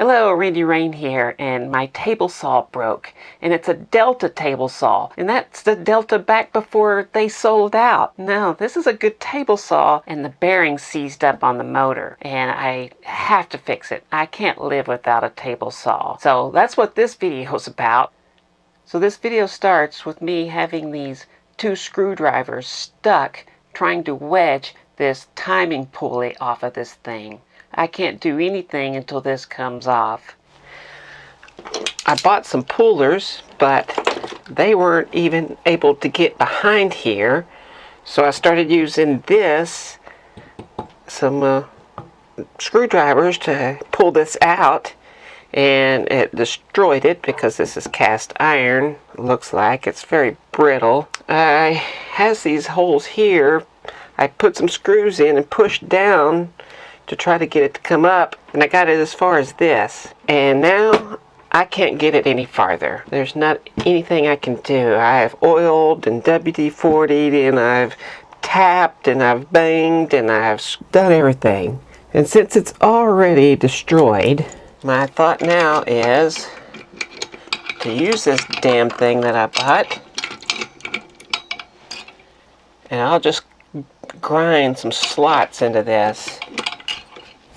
Hello, Randy Rain here, and my table saw broke, and it's a Delta table saw, and that's the Delta back before they sold out. No, this is a good table saw, and the bearing seized up on the motor, and I have to fix it. I can't live without a table saw. So that's what this video is about. So this video starts with me having these two screwdrivers stuck trying to wedge this timing pulley off of this thing. I can't do anything until this comes off. I bought some pullers, but they weren't even able to get behind here. So I started using some screwdrivers to pull this out, and it destroyed it because this is cast iron. It looks like it's very brittle. I has these holes here. I put some screws in and pushed down to try to get it to come up, and I got it as far as this, and now I can't get it any farther. There's not anything I can do. I have oiled and WD-40'd, and I've tapped and I've banged and I've done everything, and since it's already destroyed, my thought now is to use this damn thing that I bought, and I'll just grind some slots into this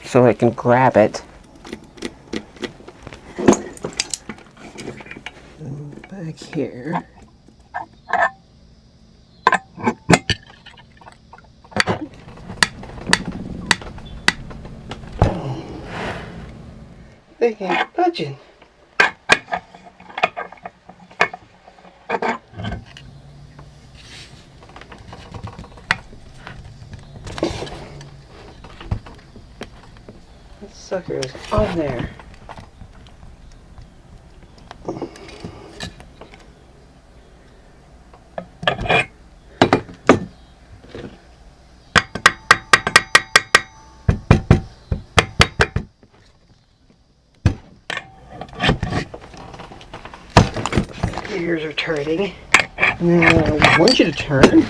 so I can grab it. Back here. They ain't budging. That sucker is on there. Gears are turning. I want you to turn.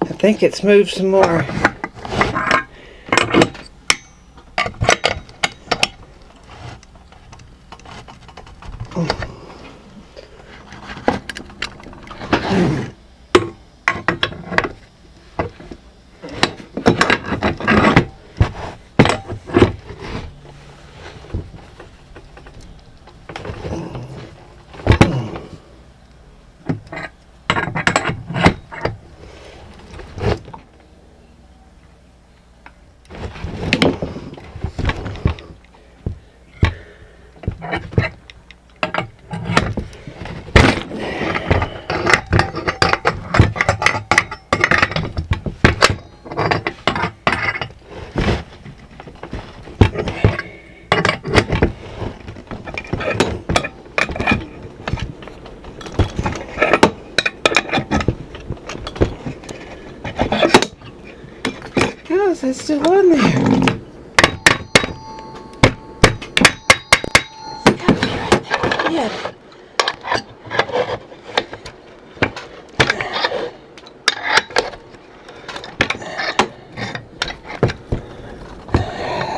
I think it's moved some more. How is that still on there? It's gotta be right there. Yeah.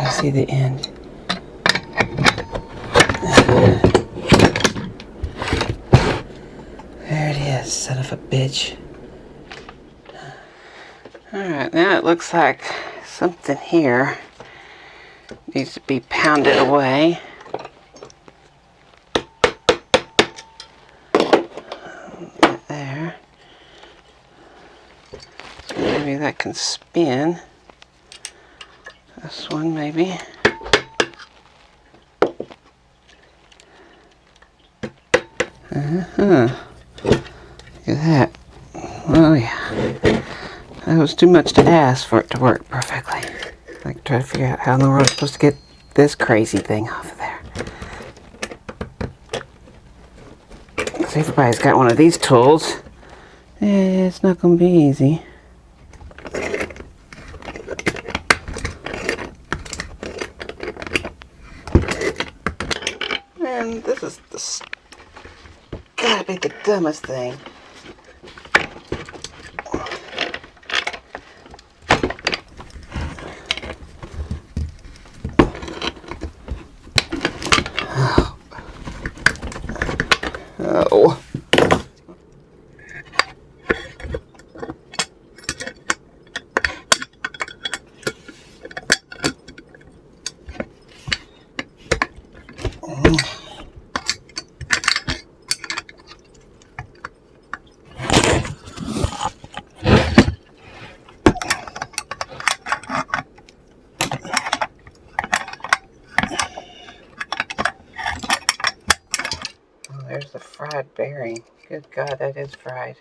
I see the end. There it is, son of a bitch. Alright, now it looks like something here needs to be pounded away. There. So maybe that can spin. This one maybe. Look at that. Oh yeah. That was too much to ask for it to work perfectly. I can try to figure out how in the world I'm supposed to get this crazy thing off of there. Because everybody's got one of these tools. It's not going to be easy. Man, this is gotta be the dumbest thing. Oh. There's the fried bearing. Good God, that is fried.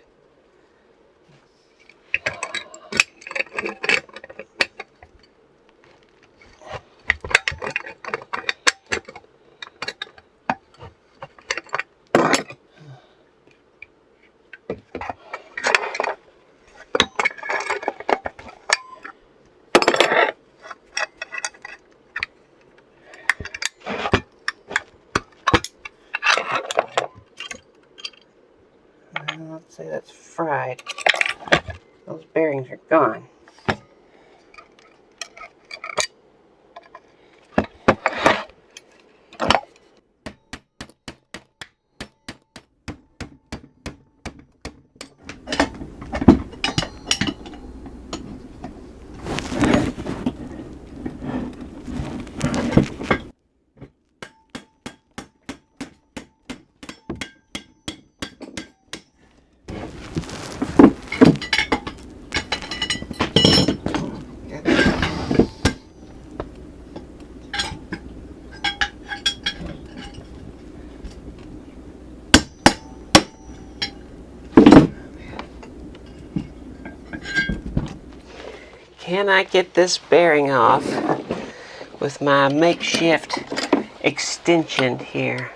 Let's say that's fried. Those bearings are gone. Can I get this bearing off with my makeshift extension here?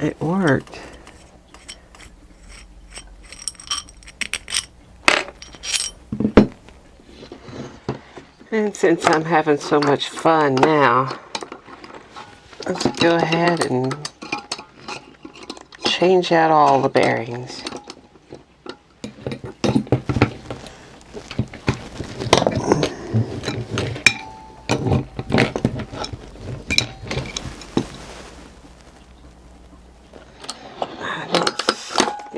It worked. And since I'm having so much fun now, let's go ahead and change out all the bearings.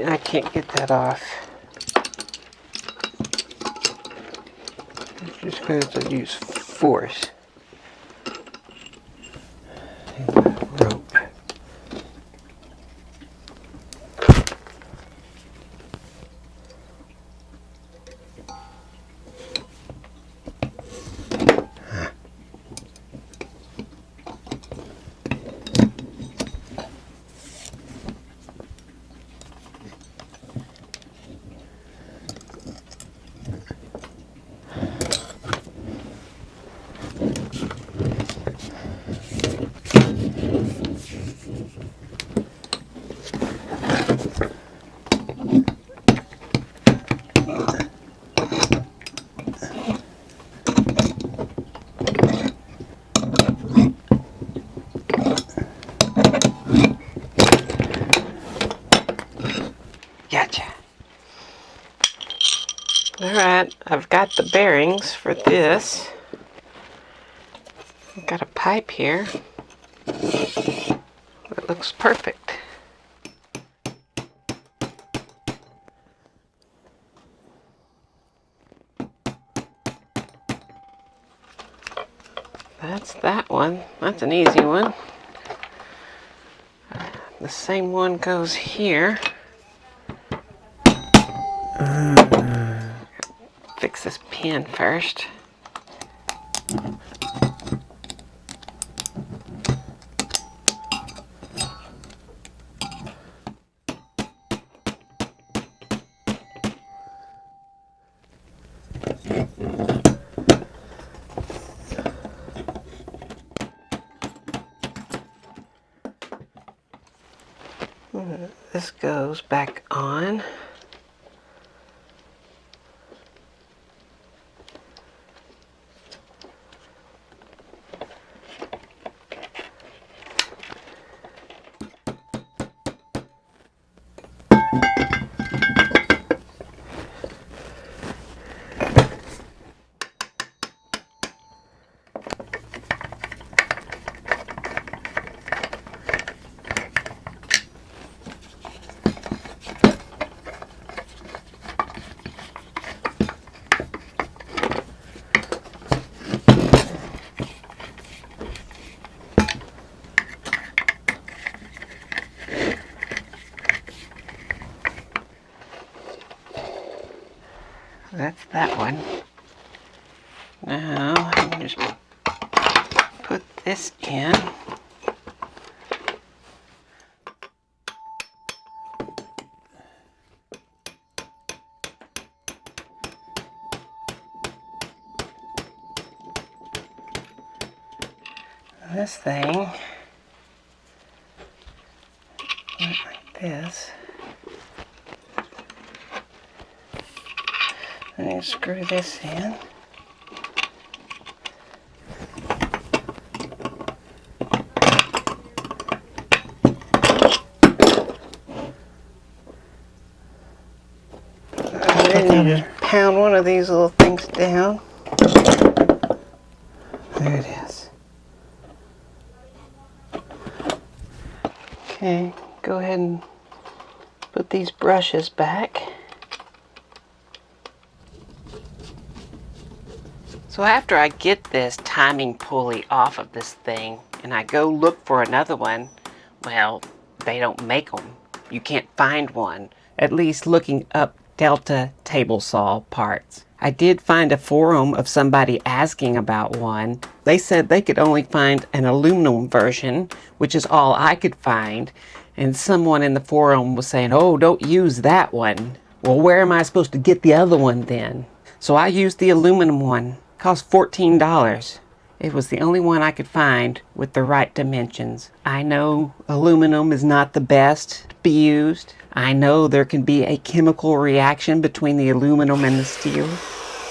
I can't get that off. I'm just going to use force. Rope. Gotcha. Alright, I've got the bearings for this. I've got a pipe here. It looks perfect. That's that one. That's an easy one. The same one goes here. Fix this pin first. This goes back on. That's that one. Now I just put this in. This thing went like this. And you screw this in. And then you just pound one of these little things down. There it is. Okay, go ahead and put these brushes back. So after I get this timing pulley off of this thing and I go look for another one, well, they don't make them. You can't find one, at least looking up Delta table saw parts. I did find a forum of somebody asking about one. They said they could only find an aluminum version, which is all I could find. And someone in the forum was saying, oh, don't use that one. Well, where am I supposed to get the other one then? So I used the aluminum one. It cost $14. It was the only one I could find with the right dimensions. I know aluminum is not the best to be used. I know there can be a chemical reaction between the aluminum and the steel.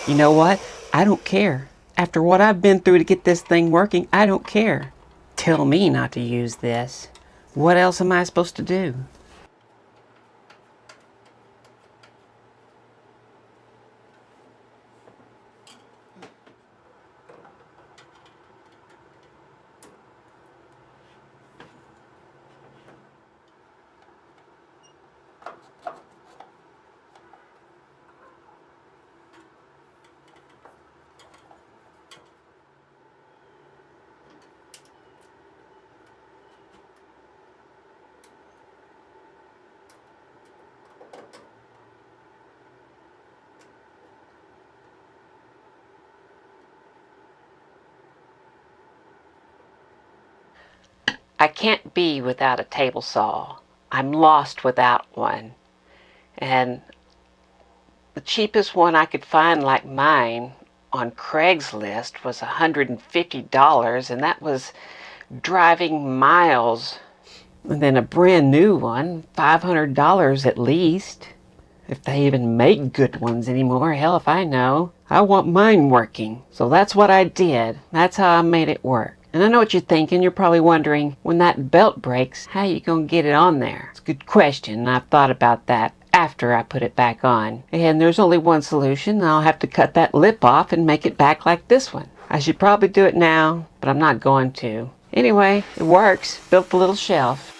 You know what? I don't care. After what I've been through to get this thing working, I don't care. Tell me not to use this. What else am I supposed to do? I can't be without a table saw. I'm lost without one. And the cheapest one I could find like mine on Craigslist was $150, and that was driving miles. And then a brand new one, $500 at least. If they even make good ones anymore, hell if I know. I want mine working. So that's what I did. That's how I made it work. And I know what you're thinking. You're probably wondering, when that belt breaks, how you gonna get it on there? It's a good question, and I've thought about that after I put it back on. And there's only one solution. I'll have to cut that lip off and make it back like this one. I should probably do it now, but I'm not going to. Anyway, it works. Built the little shelf.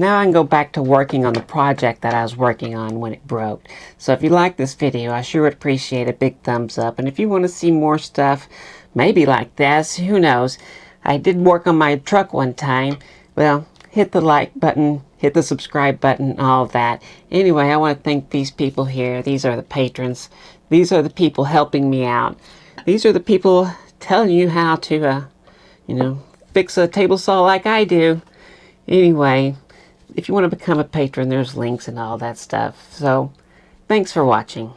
now I can go back to working on the project that I was working on when it broke. So if you like this video, I sure would appreciate a big thumbs up. And if you want to see more stuff, maybe like this, who knows. I did work on my truck one time. Well, hit the like button, hit the subscribe button, all of that. Anyway, I want to thank these people here. These are the patrons. These are the people helping me out. These are the people telling you how to, you know, fix a table saw like I do. Anyway, if you want to become a patron, there's links and all that stuff. So, thanks for watching.